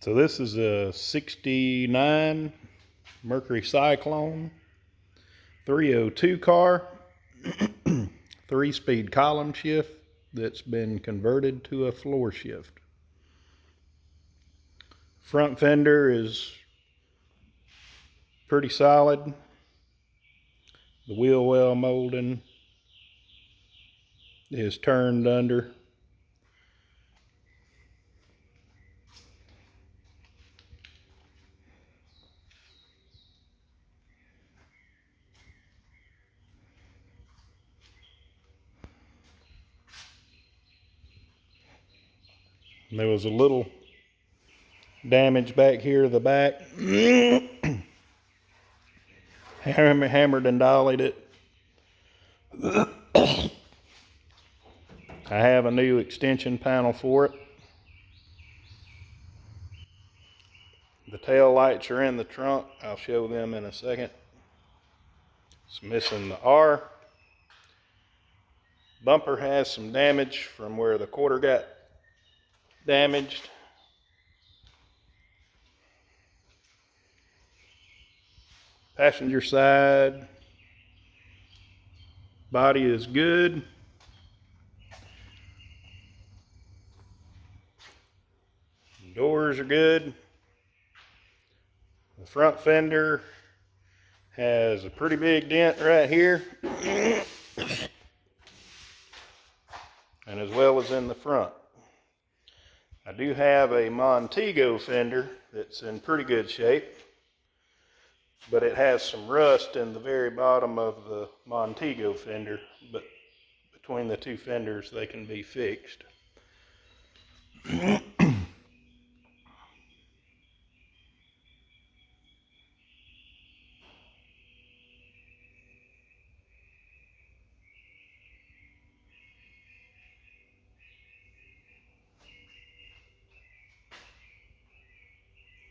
So this is a 69 Mercury Cyclone 302 car, 3-speed column shift that's been converted to a floor shift. Front fender is pretty solid. The wheel well molding is turned under. There was a little damage back here to the back. Hammered and dollied it. I have a new extension panel for it. The tail lights are in the trunk. I'll show them in a second. It's missing the R. Bumper has some damage from where the quarter got damaged. Passenger side body is good. Doors are good. The front fender has a pretty big dent right here, and as well as in the front. I do have a Montego fender that's in pretty good shape, but it has some rust in the very bottom of the Montego fender, but between the two fenders they can be fixed.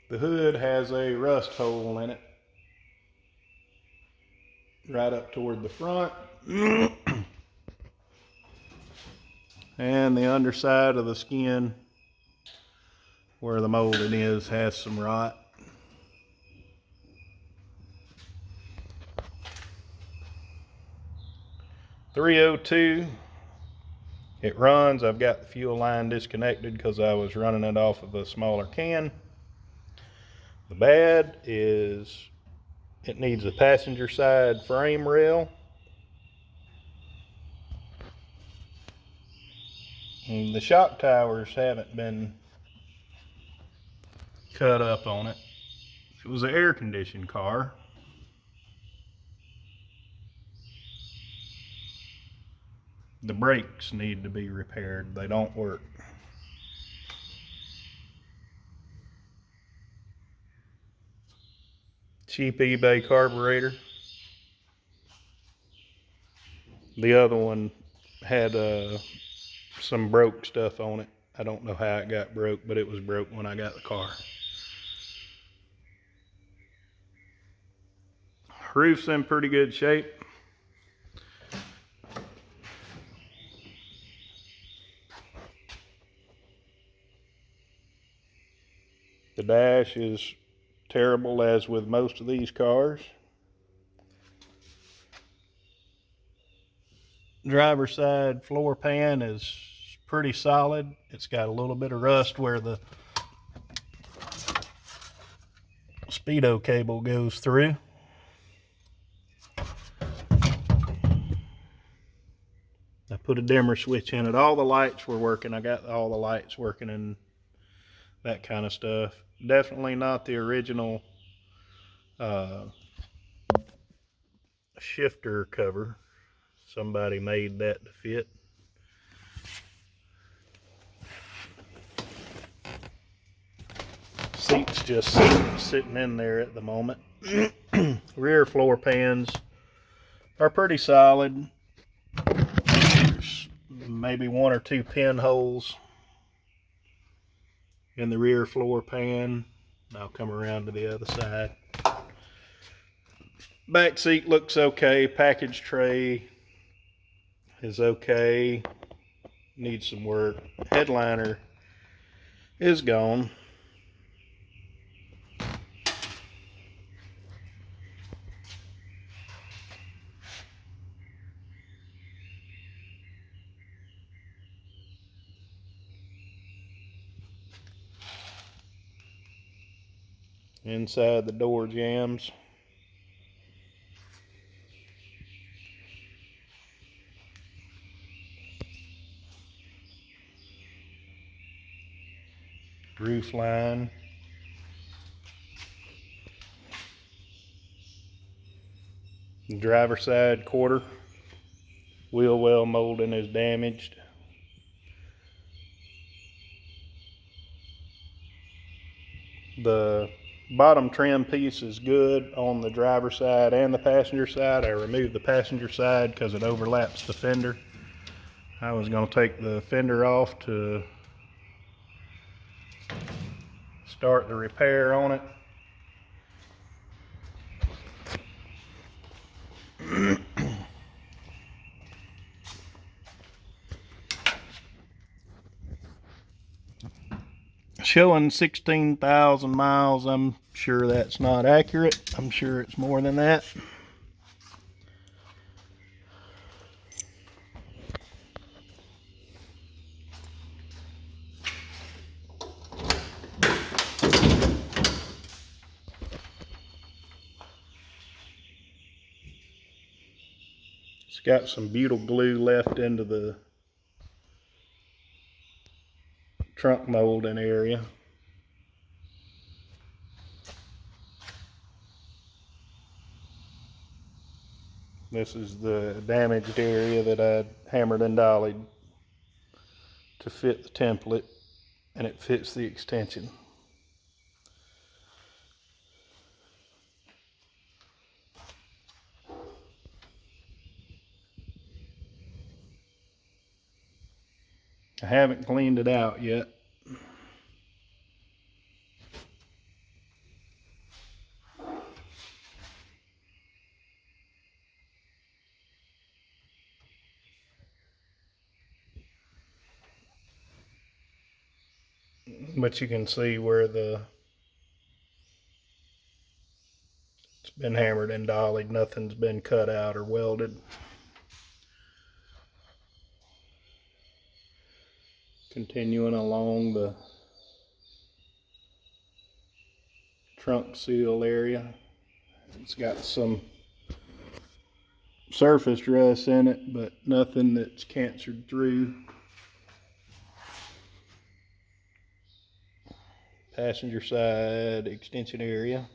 The hood has a rust hole in it, right up toward the front. And the underside of the skin, where the molding is, has some rot. .302, it runs. I've got the fuel line disconnected because I was running it off of a smaller can. The bad is it needs a passenger side frame rail. And the shock towers haven't been cut up on it. It was an air conditioned car. The brakes need to be repaired. They don't work. Cheap eBay carburetor. The other one had some broke stuff on it. I don't know how it got broke, but it was broke when I got the car. Roof's in pretty good shape. The dash is terrible, as with most of these cars. Driver's side floor pan is pretty solid. It's got a little bit of rust where the speedo cable goes through. I put a dimmer switch in it. All the lights were working. I got all the lights working and that kind of stuff. Definitely not the original shifter cover. Somebody made that to fit. Seat's just sitting in there at the moment. Rear floor pans are pretty solid. There's maybe 1 or 2 pinholes in the rear floor pan. I'll come around to the other side. Back seat looks okay. Package tray is okay. Needs some work. Headliner is gone. Inside the door jambs. Roof line. The driver's side quarter. Wheel well molding is damaged. The bottom trim piece is good on the driver's side and the passenger side. I removed the passenger side because it overlaps the fender. I was going to take the fender off to start the repair on it. Showing 16,000 miles. I'm sure that's not accurate. I'm sure it's more than that. It's got some butyl glue left into the trunk molding area. This is the damaged area that I hammered and dollied to fit the template, and it fits the extension. I haven't cleaned it out yet. But you can see where it's been hammered and dollied. Nothing's been cut out or welded. Continuing along the trunk seal area. It's got some surface rust in it, but nothing that's cancered through. Passenger side extension area.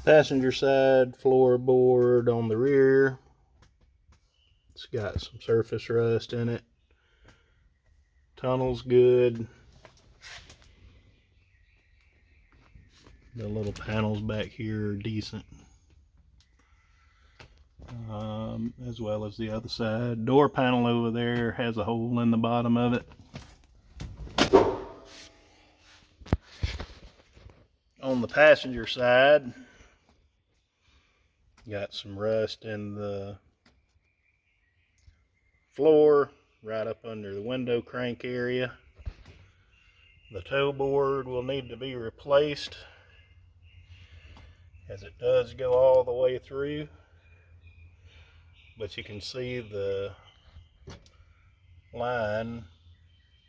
Passenger side floorboard on the rear. It's got some surface rust in it. Tunnel's good. The little panels back here are decent. As well as the other side. Door panel over there has a hole in the bottom of it. On the passenger side, got some rust in the floor, right up under the window crank area. The toe board will need to be replaced, as it does go all the way through. But you can see the line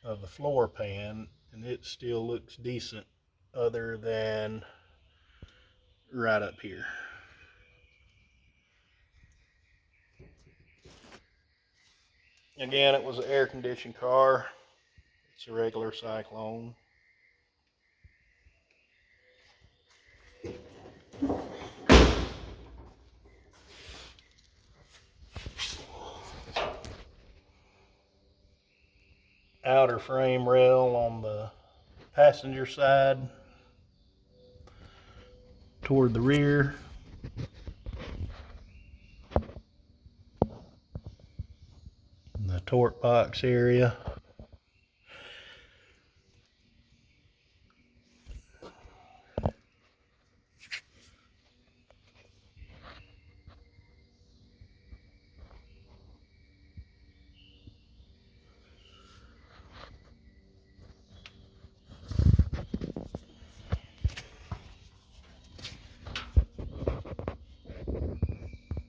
of the floor pan, and it still looks decent other than right up here. Again, it was an air-conditioned car. It's a regular Cyclone. Outer frame rail on the passenger side toward the rear. The torque box area.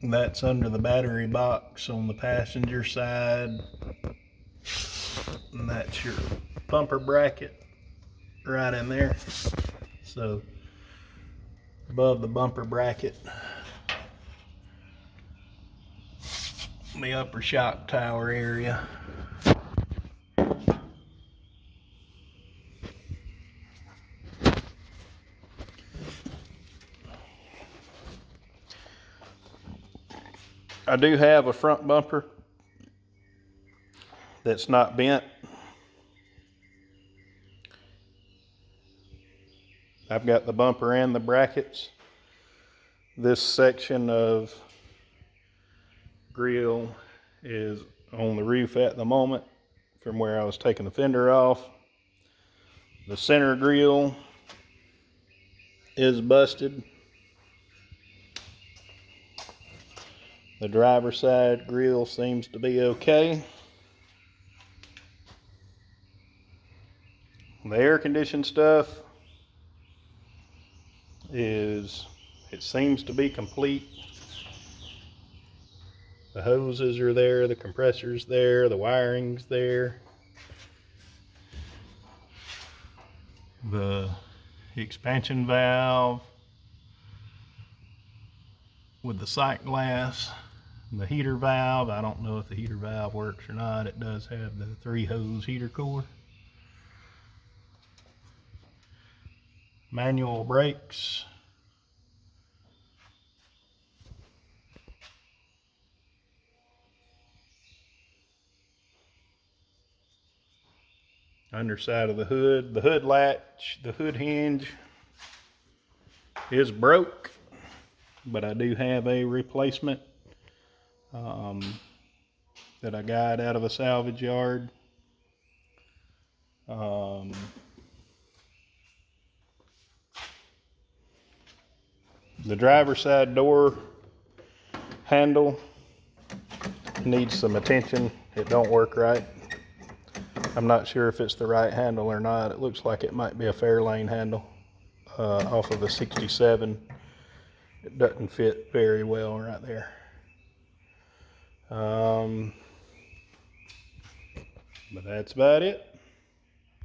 That's under the battery box on the passenger side. And that's your bumper bracket right in there. So above the bumper bracket, the upper shock tower area. I do have a front bumper that's not bent. I've got the bumper and the brackets. This section of grill is on the roof at the moment from where I was taking the fender off. The center grill is busted. The driver's side grill seems to be okay. The air conditioned stuff it seems to be complete. The hoses are there, the compressor's there, the wiring's there. The expansion valve with the sight glass, the heater valve. I don't know if the heater valve works or not. It does have the 3-hose heater core. Manual brakes. Underside of the hood latch, the hood hinge is broke, but I do have a replacement that I got out of a salvage yard. The driver's side door handle needs some attention. It don't work right. I'm not sure if it's the right handle or not. It looks like it might be a Fairlane handle off of a 67. It doesn't fit very well right there. But that's about it.